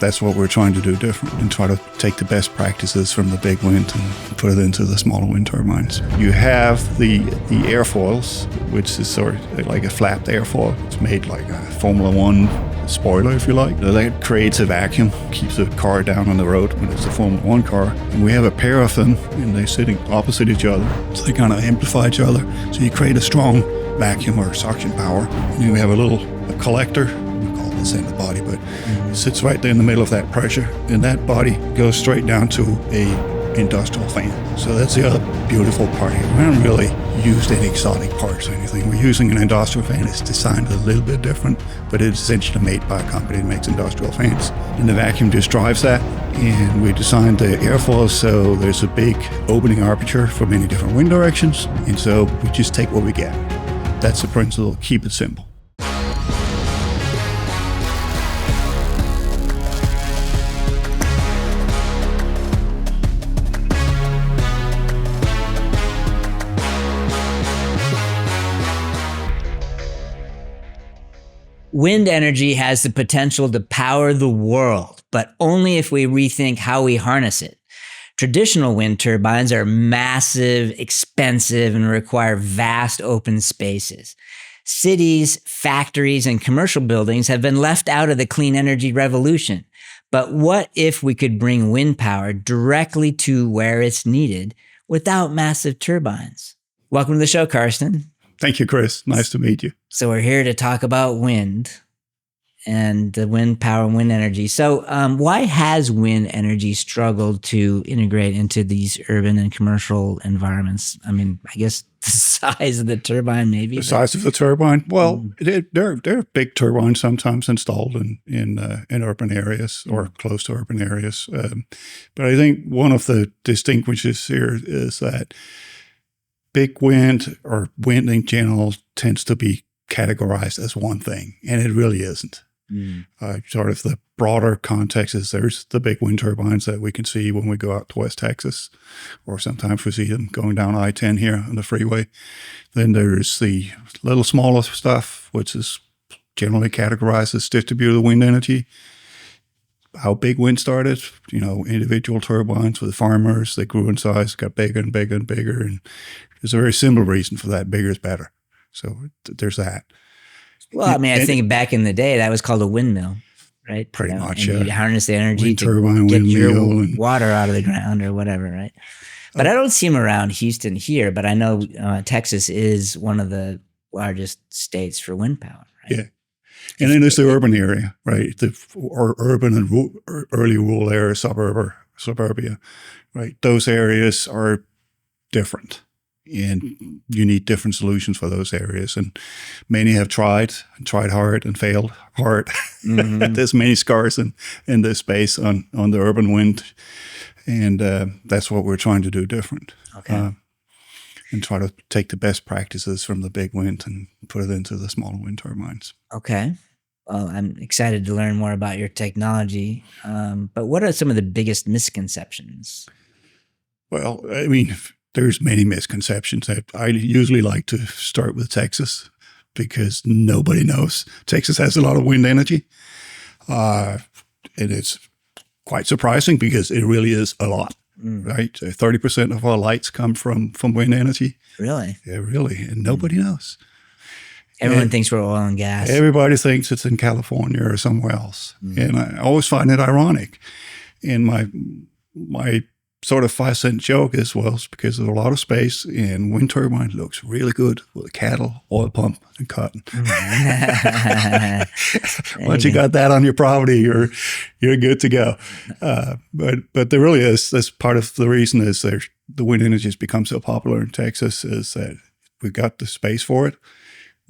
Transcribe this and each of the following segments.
that's what we're trying to do different and try to take the best practices from the big wind and put it into the smaller wind turbines. You have the airfoils, which is sort of like a flapped airfoil. It's made like a Formula One spoiler, if you like. That creates a vacuum, keeps the car down on the road when it's a Formula One car. And we have a pair of them, and they're sitting opposite each other, so they kind of amplify each other. So you create a strong vacuum or suction power. And then we have a collector, we call this in the body, but it sits right there in the middle of that pressure, and that body goes straight down to a industrial fan. So that's the other beautiful part here. We haven't really used any exotic parts or anything. We're using an industrial fan. It's designed a little bit different, but it's essentially made by a company that makes industrial fans. And the vacuum just drives that. And we designed the airfoil so there's a big opening aperture for many different wind directions. And so we just take what we get. That's the principle. Keep it simple. Wind energy has the potential to power the world, but only if we rethink how we harness it. Traditional wind turbines are massive, expensive, and require vast open spaces. Cities, factories, and commercial buildings have been left out of the clean energy revolution. But what if we could bring wind power directly to where it's needed without massive turbines? Welcome to the show, Carsten. Thank you, Chris. Nice to meet you. So we're here to talk about wind and the wind power and wind energy. So why has wind energy struggled to integrate into these urban and commercial environments? I mean, I guess the size of the turbine, maybe. The size of the turbine? Well, there are big turbines sometimes installed in urban areas or close to urban areas. But I think one of the distinguishes here is that big wind or wind in general tends to be categorized as one thing, and it really isn't. Sort of the broader context is there's the big wind turbines that we can see when we go out to West Texas, or sometimes we see them going down I-10 here on the freeway. Then there's the little smaller stuff, which is generally categorized as distributed wind energy. How big wind started, individual turbines with farmers, they grew in size, got bigger and bigger and bigger. And there's a very simple reason for that. Bigger is better. So there's that. Well, I mean, I think back in the day, that was called a windmill, right? Pretty much, and you harness the energy wind to turbine, get your and water out of the ground or whatever, right? But I don't see them around Houston here, but I know Texas is one of the largest states for wind power, right? Yeah. And then there's the urban area, right? Or urban and early rural areas, suburbia, right? Those areas are different, and you need different solutions for those areas. And many have tried hard and failed hard. Mm-hmm. There's many scars in this space on the urban wind, and that's what we're trying to do different. Okay. And try to take the best practices from the big wind and put it into the smaller wind turbines. Okay. Well, I'm excited to learn more about your technology. But what are some of the biggest misconceptions? Well, I mean, there's many misconceptions. I usually like to start with Texas because nobody knows. Texas has a lot of wind energy. And it's quite surprising because it really is a lot. Right? So 30% of our lights come from wind energy. Really? Yeah, really. And nobody knows. Everyone thinks we're oil and gas. Everybody thinks it's in California or somewhere else. And I always find it ironic. And my sort of 5-cent joke is, well, it's because there's a lot of space and wind turbine looks really good with cattle, oil pump, and cotton. Once you got that on your property, you're good to go. But there really is, that's part of the reason is the wind energy has become so popular in Texas is that we got the space for it.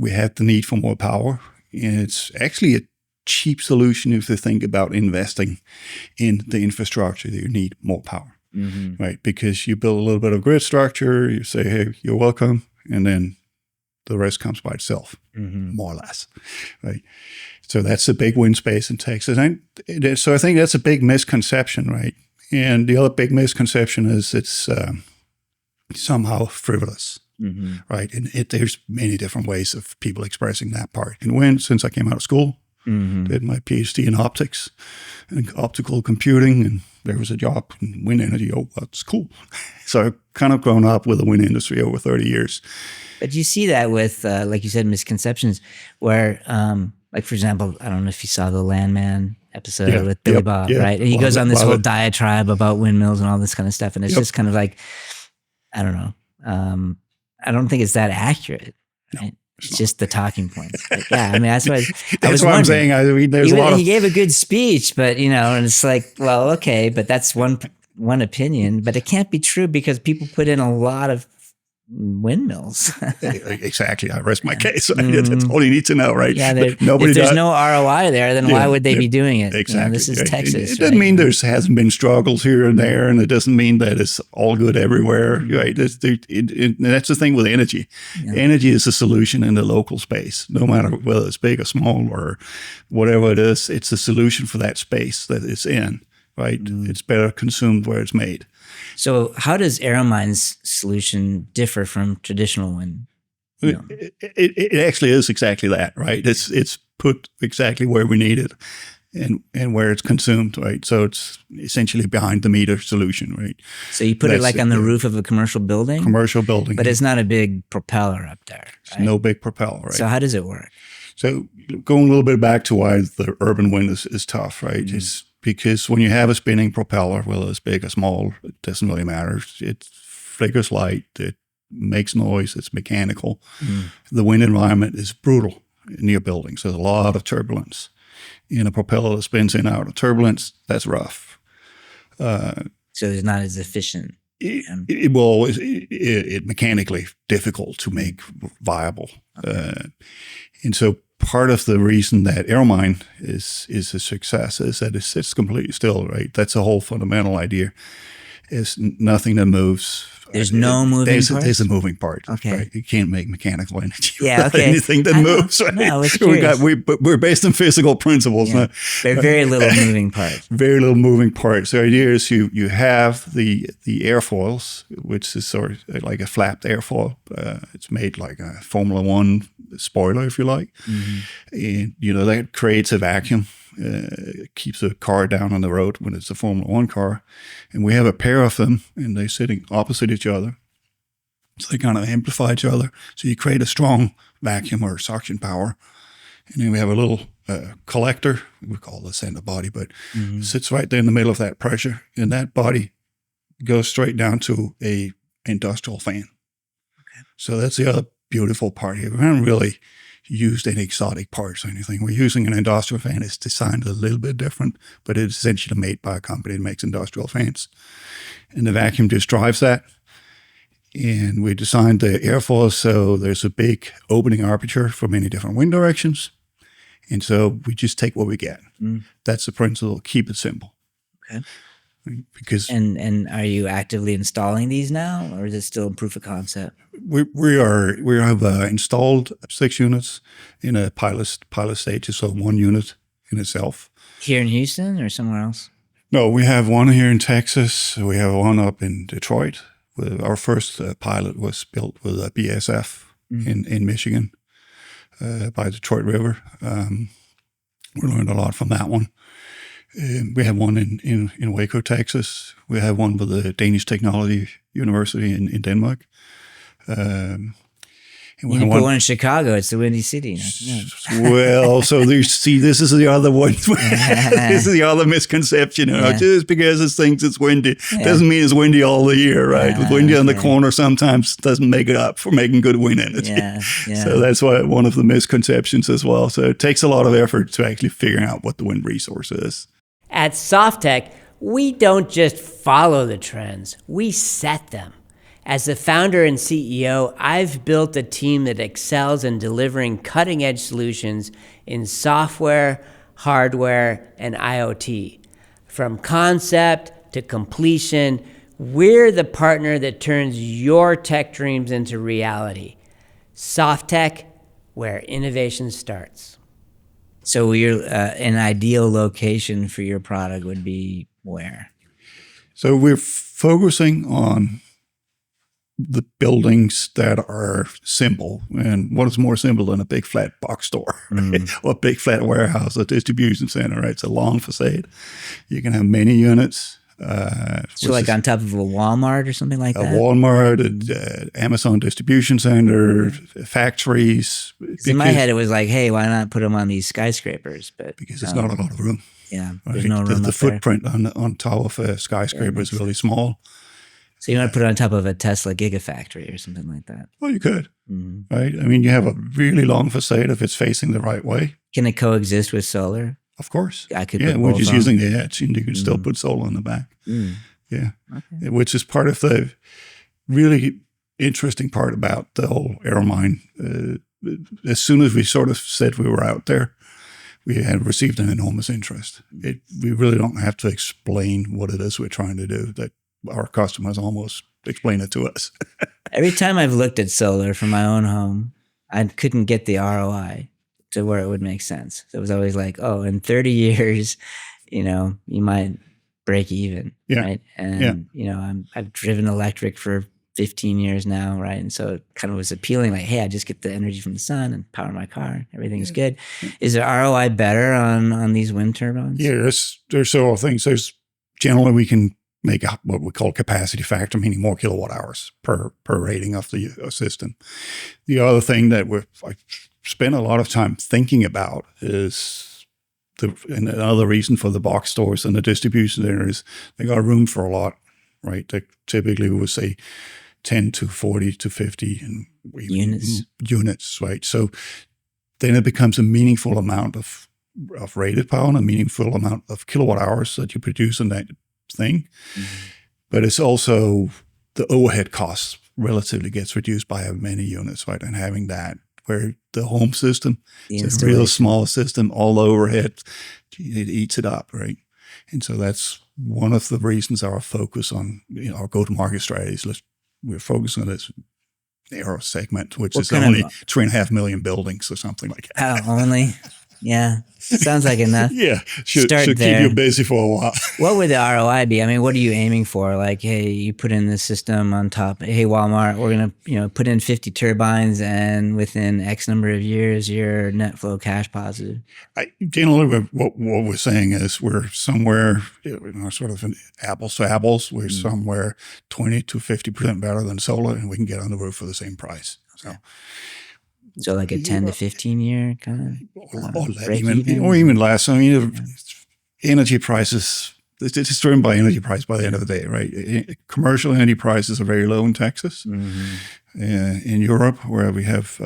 We had the need for more power. And it's actually a cheap solution if you think about investing in the infrastructure that you need more power. Mm-hmm. Right, because you build a little bit of grid structure, you say, hey, you're welcome, and then the rest comes by itself, more or less, right? So that's a big wind space in Texas. So I think that's a big misconception, right? And the other big misconception is it's somehow frivolous, right? And there's many different ways of people expressing that part. In wind, since I came out of school, Did my PhD in optics and optical computing, and there was a job in wind energy. Oh, that's cool. So I've kind of grown up with the wind industry over 30 years. But you see that with, like you said, misconceptions where, like, for example, I don't know if you saw the Landman episode with Billy Bob, right? And he goes on this whole diatribe about windmills and all this kind of stuff. And it's just kind of like, I don't know. I don't think it's that accurate. Right? No, it's just the talking points. Like, yeah, I mean, that's what I'm saying. I mean, he gave a good speech, but and it's like, well, okay, but that's one opinion, but it can't be true because people put in a lot of windmills. Exactly. I rest my case. That's all you need to know, right? Yeah. If there's no ROI there, then why would they be doing it? Exactly. This is Texas. It doesn't mean there hasn't been struggles here and there, and it doesn't mean that it's all good everywhere. Right? That's the thing with energy. Yeah. Energy is a solution in the local space, no matter whether it's big or small or whatever it is. It's a solution for that space that it's in. Right? It's better consumed where it's made. So how does Aeromine's solution differ from traditional wind? It actually is exactly that, right? It's put exactly where we need it and where it's consumed, right? So it's essentially behind the meter solution, right? So you put it like on the roof of a commercial building? Commercial building. But it's not a big propeller up there, right? It's no big propeller, right? So how does it work? So going a little bit back to why the urban wind is tough, right? It's because when you have a spinning propeller, whether it's big or small, it doesn't really matter. It flickers light, it makes noise, it's mechanical. The wind environment is brutal near buildings. There's a lot of turbulence. In a propeller that spins in and out of turbulence, that's rough. So it's not as efficient. It mechanically difficult to make viable. Okay. And so part of the reason that Aeromine is a success is that it sits completely still, right? That's a whole fundamental idea. It's nothing that moves. There's no moving part? There's a moving part. Okay. Right? You can't make mechanical energy. Yeah, okay. Anything that moves, right? No, it's curious. We're based on physical principles. Yeah. Very little moving parts. Very little moving parts. The idea is you have the airfoils, which is sort of like a flapped airfoil. It's made like a Formula One spoiler, if you like. And, that creates a vacuum. Keeps a car down on the road when it's a Formula One car. And we have a pair of them, and they're sitting opposite each other. So they kind of amplify each other. So you create a strong vacuum or suction power. And then we have a little collector, we call the center body, but sits right there in the middle of that pressure. And that body goes straight down to a industrial fan. Okay. So that's the other beautiful part here. We haven't really used any exotic parts or anything. We're using an industrial fan. It's designed a little bit different, but it's essentially made by a company that makes industrial fans. And the vacuum just drives that. And we designed the airfoil so there's a big opening aperture for many different wind directions. And so we just take what we get. That's the principle. Keep it simple. Okay. Because and are you actively installing these now, or is it still proof of concept? We have installed 6 units in a pilot stage, so 1 unit in itself. Here in Houston or somewhere else? No, we have one here in Texas. We have one up in Detroit. Our first pilot was built with BASF in Michigan by Detroit River. We learned a lot from that one. We have one in Waco, Texas. We have one with the Danish Technology University in Denmark. You can put one in Chicago. It's the Windy City. Well, so this is the other one. This is the other misconception. Just because it thinks it's windy doesn't mean it's windy all the year, right? With windy on the corner sometimes doesn't make it up for making good wind energy. So that's one of the misconceptions as well. So it takes a lot of effort to actually figure out what the wind resource is. At Softtech, we don't just follow the trends, we set them. As the founder and CEO, I've built a team that excels in delivering cutting-edge solutions in software, hardware, and IoT. From concept to completion, we're the partner that turns your tech dreams into reality. Softtech, where innovation starts. So an ideal location for your product would be where? So we're focusing on the buildings that are simple. And what is more simple than a big flat box store, right? Or a big flat warehouse, a distribution center, right? It's a long facade. You can have many units. So like on top of a Walmart or something like that? A Walmart, Amazon distribution center, factories. In my head, it was like, hey, why not put them on these skyscrapers? But because there's not a lot of room. Yeah, right? there's no room The up footprint on top of a skyscraper is really small. So you want to put it on top of a Tesla gigafactory or something like that? Well, you could, right? I mean, you have a really long facade if it's facing the right way. Can it coexist with solar? Of course. I could we're both just on. using the edge, and you can still put solar in the back. Yeah, Okay. which is part of the really interesting part about the whole Aeromine. As soon as we sort of said we were out there, we had received an enormous interest. We really don't have to explain what it is we're trying to do. That our customers almost explain it to us. Every time I've looked at solar for my own home, I couldn't get the ROI to where it would make sense. So it was always like, oh, in 30 years, you might break even, right? And, I've driven electric for 15 years now, right? And so it kind of was appealing, like, hey, I just get the energy from the sun and power my car. Everything's good. Is the ROI better on these wind turbines? Yeah, there's several things. Generally we can make what we call capacity factor, meaning more kilowatt hours per rating of the system. The other thing that I spent a lot of time thinking about is and another reason for the box stores and the distribution centers, they got room for a lot, right? They typically would say 10 to 40 to 50 and units, right? So then it becomes a meaningful amount of rated power and a meaningful amount of kilowatt hours that you produce in that thing. But it's also the overhead costs relatively gets reduced by many units, right? And having that where the home system is a real small system, all the overhead, it eats it up, right? And so that's one of the reasons our focus on our go-to-market strategies. We're focusing on this narrow segment, which is only 3.5 million buildings or something like that. Oh, only? Yeah. Sounds like enough. Yeah. Should there. Keep you busy for a while. What would the ROI be? I mean, what are you aiming for? Like, hey, you put in this system on top. Hey, Walmart, we're going to, put in 50 turbines and within X number of years, you're net flow cash positive. Generally, what we're saying is we're somewhere, sort of in apples to apples. We're somewhere 20 to 50% better than solar, and we can get on the roof for the same price. So like a 10 to 15 year kind of or even less. I mean, energy prices, it's driven by energy price by the end of the day, right? Commercial energy prices are very low in Texas. In Europe, where we have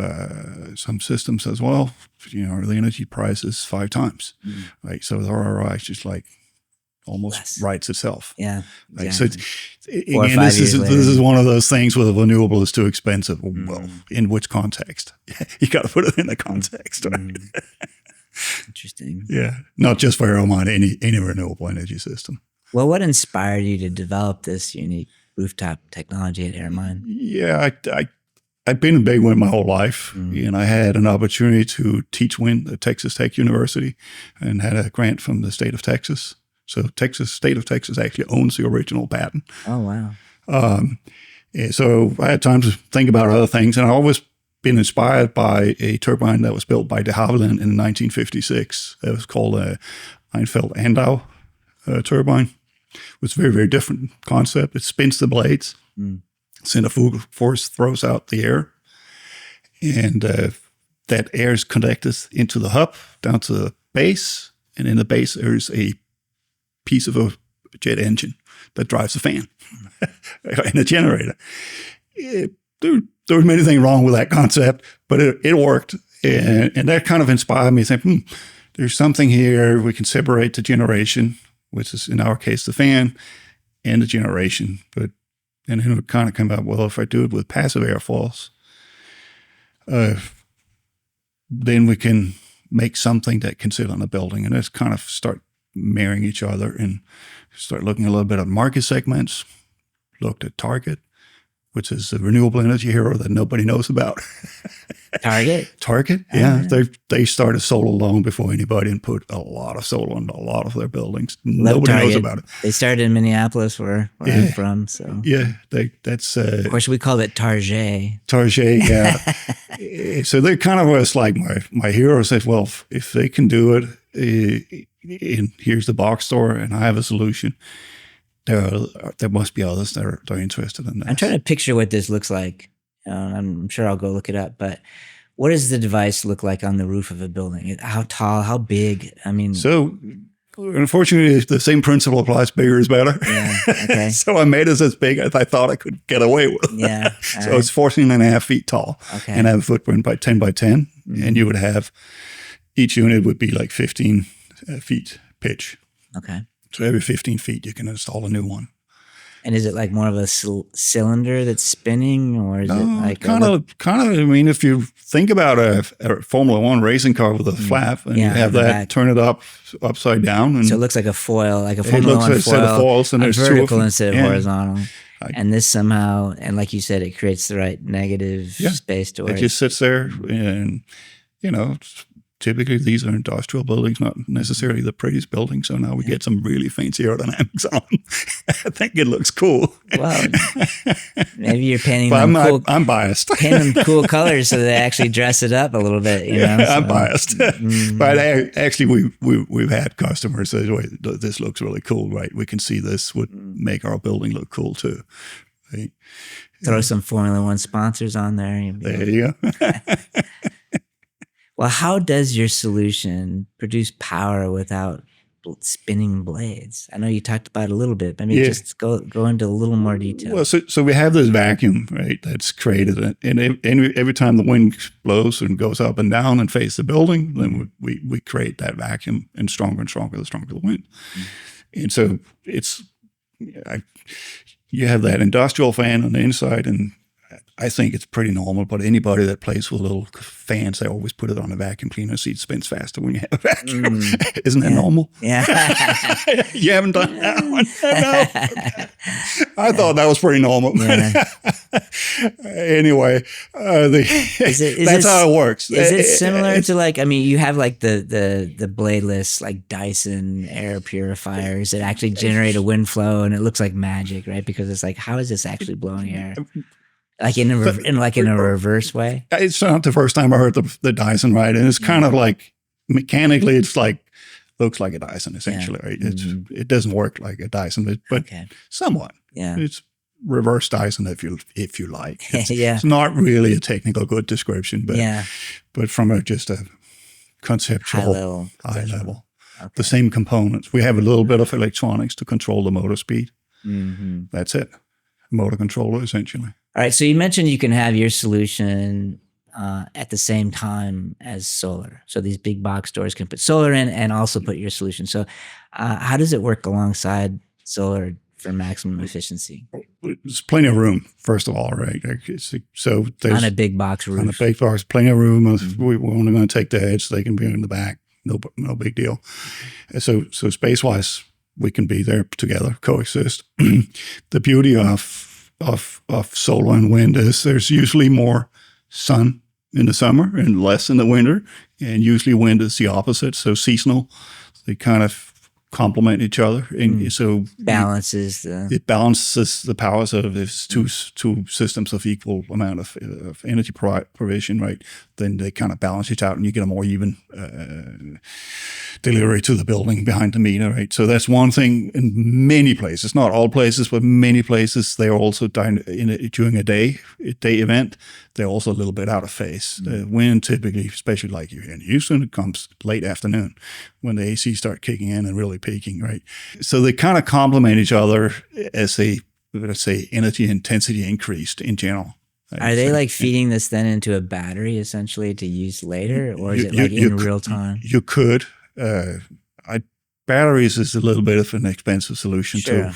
some systems as well, the energy price is 5 times, right? So the ROI is just like almost writes itself. Yeah. Right? Exactly. So again, this is one of those things where the renewable is too expensive. Well, in which context? You got to put it in the context, right? Interesting. Yeah. Not just for Aeromine, any renewable energy system. Well, what inspired you to develop this unique rooftop technology at Aeromine? Yeah, I've been in big wind my whole life, and I had an opportunity to teach wind at Texas Tech University and had a grant from the state of Texas. So state of Texas actually owns the original patent. Oh, wow. So I had time to think about other things, and I've always been inspired by a turbine that was built by de Havilland in 1956. It was called a Einfeld-Andau turbine. It was a very, very different concept. It spins the blades. Centrifugal force throws out the air, and that air is connected into the hub down to the base, and in the base there's a piece of a jet engine that drives a fan and a generator. There was many things wrong with that concept, but it worked, and that kind of inspired me to say, there's something here. We can separate the generation, which is in our case the fan, and the generation, and then it kind of came out, well, if I do it with passive airfoils, then we can make something that can sit on a building, and let's kind of start marrying each other and start looking a little bit at market segments, looked at target, which is a renewable energy hero that nobody knows about. Target, yeah. They started solar long before anybody and put a lot of solar on a lot of their buildings. Nobody knows about it. They started in Minneapolis, where I'm from. So yeah, that's. Of course, we call it Target. Target, yeah. So they kind of was like my hero. Said, well, if they can do it, and here's the box store, and I have a solution. There must be others that are interested in that. I'm trying to picture what this looks like. I'm sure I'll go look it up, but what does the device look like on the roof of a building? How tall, how big? I mean, so unfortunately, the same principle applies. Bigger is better. Yeah, okay. So I made it as big as I thought I could get away with. Yeah. So it's 14 and a half feet tall, and I have a footprint by 10 by 10, and you would have, each unit would be like 15 feet pitch. Okay. So every 15 feet, you can install a new one. And is it like more of a cylinder that's spinning, or is it like kind of? I mean, if you think about a Formula One racing car with a flap, and you have that, back. Turn it upside down, and so it looks like a foil, like a Formula One foil, set of foils, and there's vertical instead of horizontal. And this somehow, and like you said, it creates the right negative space to it. It just sits there, and typically these are industrial buildings, not necessarily the prettiest buildings. So now we get some really fancy aerodynamics on them. I think it looks cool. Well, maybe you're painting but them I'm biased. Paint them cool colors so they actually dress it up a little bit. You know? I'm biased. But actually, we've had customers say, "Wait, this looks really cool, right? We can see this would make our building look cool too." Right? Throw some Formula One sponsors on there. There you go. Well, how does your solution produce power without spinning blades? I know you talked about it a little bit, but maybe just go into a little more detail. Well, so we have this vacuum, right, that's created. And every time the wind blows and goes up and down and faces the building, then we create that vacuum, and stronger the stronger the wind. And so you have that industrial fan on the inside, and I think it's pretty normal, but anybody that plays with little fans, they always put it on a vacuum cleaner so it spins faster when you have a vacuum. Isn't that normal? Yeah. You haven't done that one? No? I thought that was pretty normal. Yeah. Anyway, that's how it works. Is it similar to like, I mean, you have like the bladeless like Dyson air purifiers that actually generate a wind flow, and it looks like magic, right? Because it's like, how is this actually blowing air? Like in a reverse way? It's not the first time I heard the Dyson, right? And it's kind of like, mechanically, it's like, looks like a Dyson, essentially, right? It doesn't work like a Dyson, but somewhat. Yeah. It's reverse Dyson if you like. It's not really a technical good description, but from just a conceptual high level. Okay. The same components. We have a little bit of electronics to control the motor speed. Mm-hmm. That's it. Motor controller, essentially. All right. So you mentioned you can have your solution at the same time as solar. So these big box stores can put solar in and also put your solution. So how does it work alongside solar for maximum efficiency? There's plenty of room, first of all, right? So there's, on a big box roof. On a big box, plenty of room. We're only going to take the edge so they can be in the back. No big deal. So space-wise, we can be there together, coexist. The beauty of solar and wind is there's usually more sun in the summer and less in the winter, and usually wind is the opposite, so seasonal. They kind of complement each other, and so it balances the powers of these two systems of equal amount of energy provision, right? Then they kind of balance it out, and you get a more even delivery to the building behind the meter, right? So that's one thing. In many places, not all places, but many places, they are also during a day event. They're also a little bit out of phase. The wind typically, especially like here in Houston, it comes late afternoon when the AC start kicking in and really peaking, right? So they kind of complement each other as let's say, energy intensity increased in general. Are they like feeding this then into a battery essentially to use later, or is it like in real time? You could. Batteries is a little bit of an expensive solution to,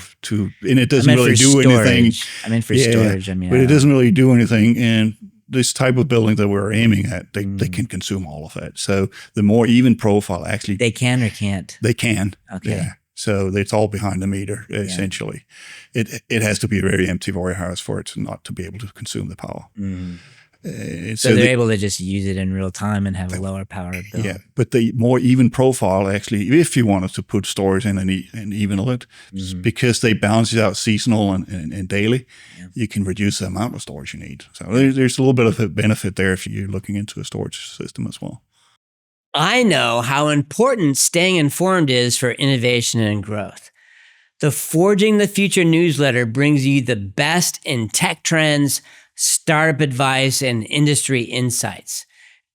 and it doesn't really do anything. I mean for storage. I mean, but it doesn't really do anything. And this type of building that we're aiming at, they can consume all of it. So the more even profile, actually, they can or can't. They can. Okay. Yeah. So it's all behind the meter, essentially. It has to be a very empty warehouse for it not to be able to consume the power. So they're able to just use it in real time and have a lower power bill. Yeah, but the more even profile, actually, if you wanted to put storage in and even it, because they balance it out seasonal and daily, you can reduce the amount of storage you need. So there's a little bit of a benefit there if you're looking into a storage system as well. I know how important staying informed is for innovation and growth. The Forging the Future newsletter brings you the best in tech trends, startup advice, and industry insights.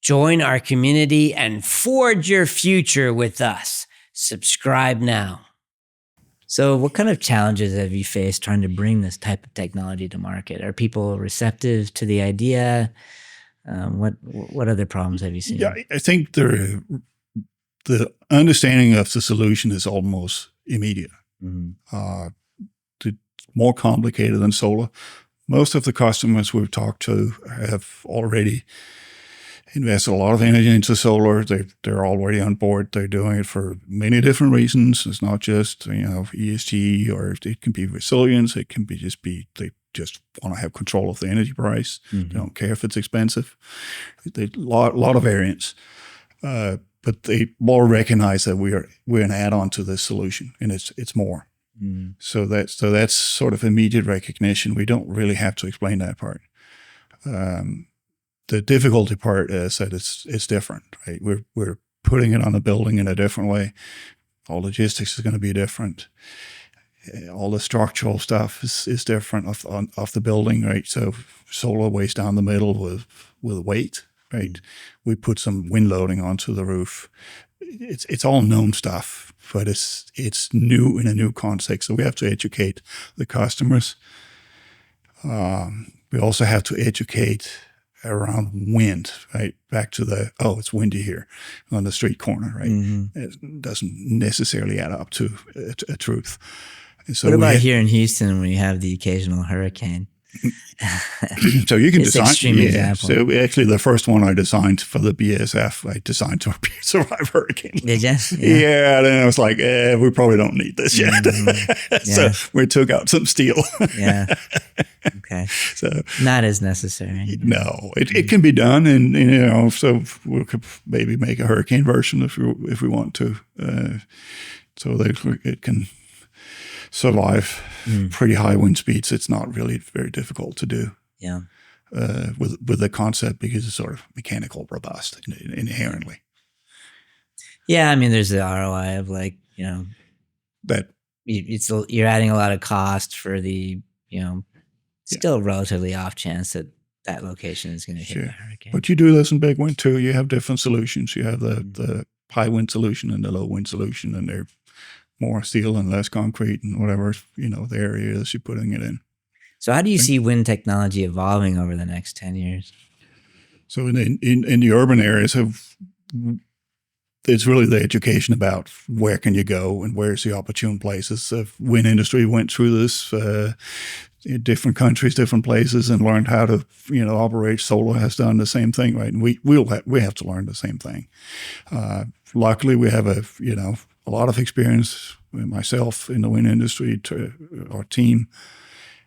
Join our community and forge your future with us. Subscribe now. So what kind of challenges have you faced trying to bring this type of technology to market? Are people receptive to the idea? What other problems have you seen? Yeah, I think the understanding of the solution is almost immediate. It's more complicated than solar. Most of the customers we've talked to have already invested a lot of energy into solar. They're already on board. They're doing it for many different reasons. It's not just ESG, or it can be resilience. It can be they just want to have control of the energy price. They don't care if it's expensive. A lot of variants, but they more recognize that we're an add-on to this solution, and it's more. So that's sort of immediate recognition. We don't really have to explain that part. The difficulty part is that it's different, right? We're putting it on a building in a different way. All logistics is going to be different. All the structural stuff is different of the building, right? So solar weighs down the middle with weight, right? We put some wind loading onto the roof. It's all known stuff, but it's new in a new context. So we have to educate the customers. We also have to educate around wind, right? Back to it's windy here on the street corner, right? It doesn't necessarily add up to a truth. And so what about here in Houston when you have the occasional hurricane? So you can it's design. Extreme example. So actually, the first one I designed for the BASF, I designed to survive hurricane. Did you? Yeah. Then I was like, we probably don't need this yet. So we took out some steel. Yeah. Okay. So not as necessary. No, it can be done, and so we could maybe make a hurricane version if we want to, so that it can survive pretty high wind speeds. It's not really very difficult to do. Yeah. With the concept, because it's sort of mechanical robust inherently. Yeah, I mean, there's the ROI of that you're adding a lot of cost for the still relatively off chance that location is going to hit a hurricane. But you do this in big wind too. You have different solutions. You have the high wind solution and the low wind solution, and they're more steel and less concrete and whatever, the area is you're putting it in. So how do you see wind technology evolving over the next 10 years? So in the urban areas, it's really the education about where can you go and where's the opportune places. The wind industry went through this in different countries, different places, and learned how to operate. Solar has done the same thing, right? And we have to learn the same thing. Luckily, we have a lot of experience, myself in the wind industry, to our team.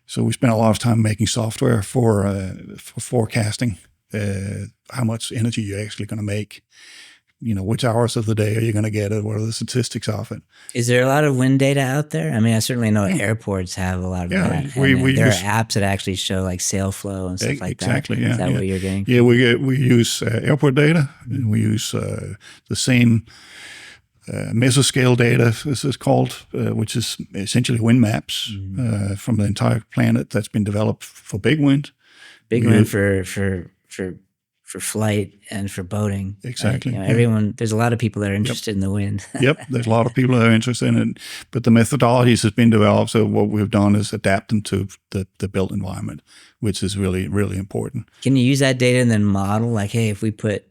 So we spent a lot of time making software for forecasting how much energy you're actually going to make. Which hours of the day are you going to get it? What are the statistics of it? Is there a lot of wind data out there? I mean, I certainly know airports have a lot of that. There are apps that actually show sail flow and stuff like exactly, that. Yeah, Is that what you're getting? Yeah, we use airport data, and we use the same mesoscale data, this is called, which is essentially wind maps from the entire planet that's been developed for big wind. Big wind for flight and for boating. Exactly. Right? Everyone, there's a lot of people that are interested in the wind. Yep, there's a lot of people that are interested in it, but the methodologies has been developed. So what we've done is adapt them to the built environment, which is really, really important. Can you use that data and then model hey, if we put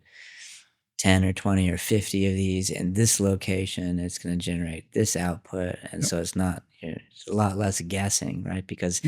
10 or 20 or 50 of these in this location, it's going to generate this output. And so it's not, it's a lot less guessing, right? Because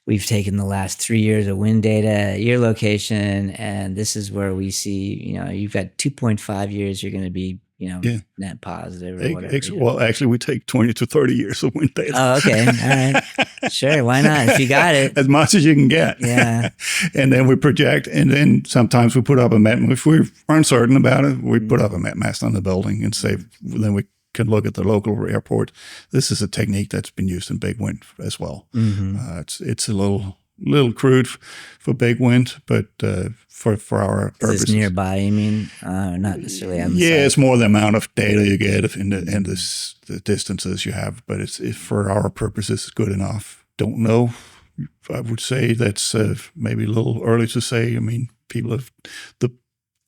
we've taken the last 3 years of wind data at your location, and this is where we see, you've got 2.5 years, you're going to be Yeah. net positive or whatever. Well, actually, we take 20 to 30 years of wind data. Oh, okay. All right. Sure. Why not? If you got it. As much as you can get. Yeah. And then we project, and then sometimes we put up a map. If we aren't certain about it, we put up a map mast on the building and say, then we can look at the local airport. This is a technique that's been used in big wind as well. It's a little crude for big wind, but for our purposes. Is this nearby, you mean? Not necessarily on the site. It's more the amount of data you get and the distances you have, but it's for our purposes, it's good enough. Don't know. I would say that's maybe a little early to say. I mean, people have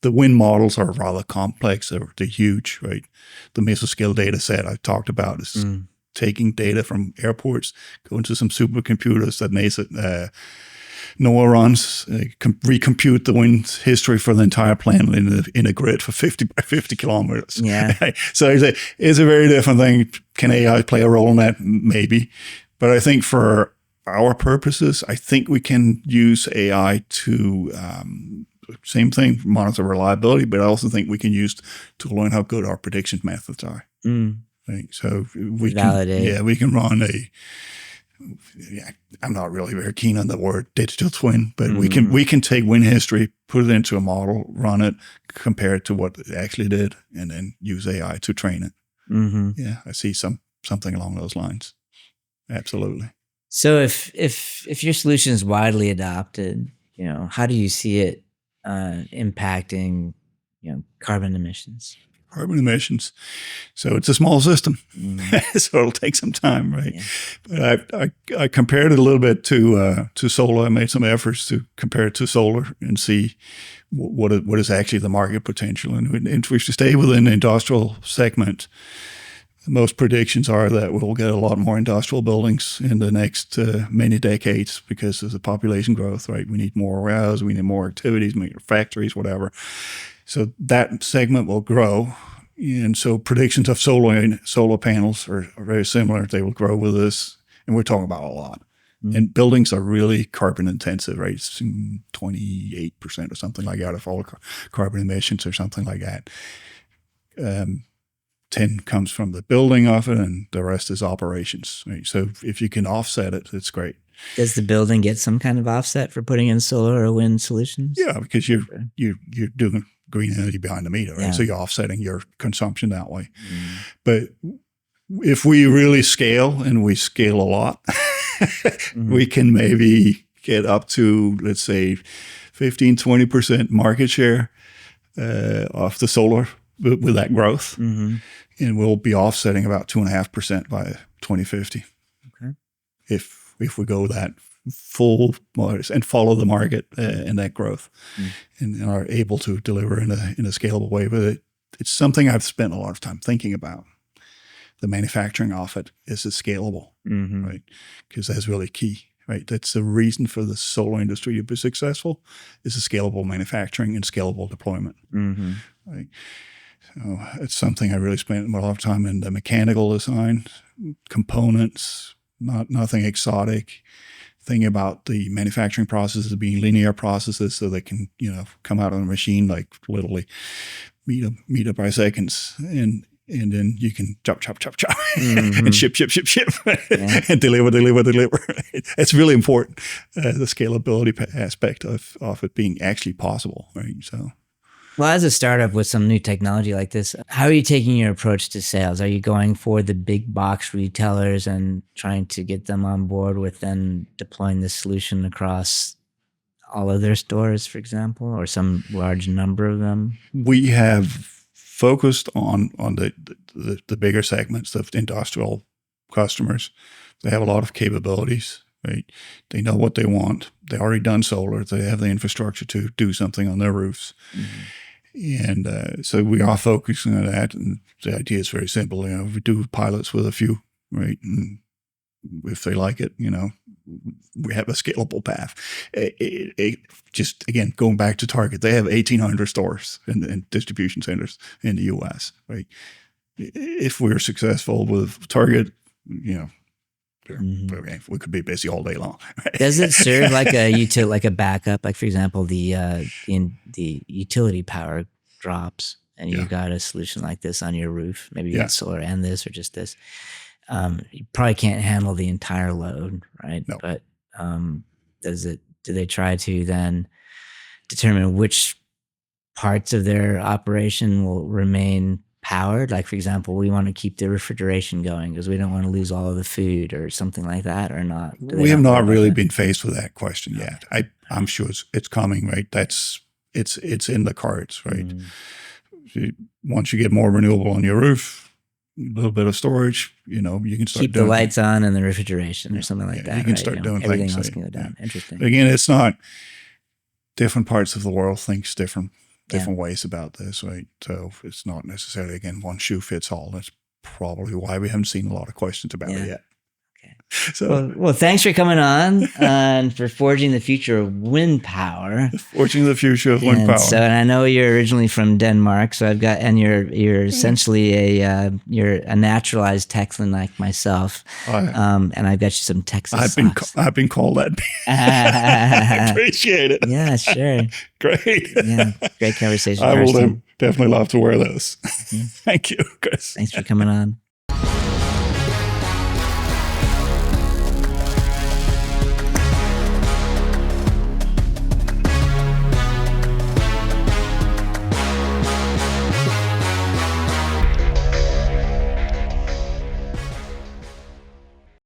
the wind models are rather complex. They're huge, right? The mesoscale data set I talked about is taking data from airports, going to some supercomputers that NOAA runs, recompute the wind history for the entire planet in a grid for 50 by 50 kilometers. Yeah. So it's a very different thing. Can AI play a role in that? Maybe. But I think for our purposes, I think we can use AI to, same thing, monitor reliability, but I also think we can use to learn how good our prediction methods are. Right? So we validate. We can run I'm not really very keen on the word digital twin, but we can take wind history, put it into a model, run it, compare it to what it actually did, and then use AI to train it. Yeah, I see something along those lines. Absolutely. So if your solution is widely adopted, how do you see it impacting, carbon emissions? Carbon emissions. So it's a small system, so it'll take some time, right? Yeah. But I compared it a little bit to solar. I made some efforts to compare it to solar and see what is actually the market potential. And if we stay within the industrial segment, most predictions are that we'll get a lot more industrial buildings in the next many decades because of the population growth, right? We need more warehouses, we need more activities, more factories, whatever. So that segment will grow. And so predictions of solar panels are very similar. They will grow with this. And we're talking about a lot. And buildings are really carbon intensive, right? It's 28% or something like that of all carbon emissions or something like that. 10 comes from the building of it, and the rest is operations. Right? So if you can offset it, it's great. Does the building get some kind of offset for putting in solar or wind solutions? Yeah, because you're doing green energy behind the meter, right? Yeah. So you're offsetting your consumption that way. But if we really scale, and we scale a lot, we can maybe get up to, let's say, 15, 20% market share of the solar with that growth. And we'll be offsetting about 2.5% by 2050. Okay. If we go that full and follow the market and that growth, and are able to deliver in a scalable way. But it's something I've spent a lot of time thinking about. The manufacturing of it is scalable, right? Because that's really key, right? That's the reason for the solar industry to be successful is a scalable manufacturing and scalable deployment, right? So it's something I really spent a lot of time in the mechanical design, components, nothing exotic. Thinking about the manufacturing processes being linear processes, so they can come out on a machine like literally meter by seconds, and then you can chop and ship and deliver. It's really important, the scalability aspect of it being actually possible, right? So. Well, as a startup with some new technology like this, how are you taking your approach to sales? Are you going for the big box retailers and trying to get them on board with then deploying the solution across all of their stores, for example, or some large number of them? We have focused on the bigger segments of industrial customers. They have a lot of capabilities, right? They know what they want. They've already done solar. They have the infrastructure to do something on their roofs. And so we are focusing on that. And the idea is very simple. We do pilots with a few, right? And if they like it, we have a scalable path. Just, again, going back to Target, they have 1,800 stores and distribution centers in the U.S., right? If we're successful with Target, we could be busy all day long. Right? Does it serve like a backup? Like, for example, the utility power drops and you've got a solution like this on your roof, maybe you got solar and this or just this, you probably can't handle the entire load, right? No. But do they try to then determine which parts of their operation will remain powered? Like, for example, we want to keep the refrigeration going because we don't want to lose all of the food or something like that, or not? We have not really been faced with that question yet. I'm sure it's coming, right? It's in the cards, right? Once you get more renewable on your roof, a little bit of storage, you can start keep the lights on and the refrigeration or something like that. You can start doing everything things. Else can go down. Interesting. But again, it's not different parts of the world thinks different ways about this, right? So it's not necessarily, again, one shoe fits all. That's probably why we haven't seen a lot of questions about it yet. Okay. So, well, thanks for coming on and for forging the future of wind power. Forging the future of wind power. And I know you're originally from Denmark, so you're essentially you're a naturalized Texan like myself, and I've got you some Texas socks. I've been called that. I appreciate it. Yeah, sure. Great. Yeah, great conversation. I will definitely love to wear those. Thank you, Chris. Thanks for coming on.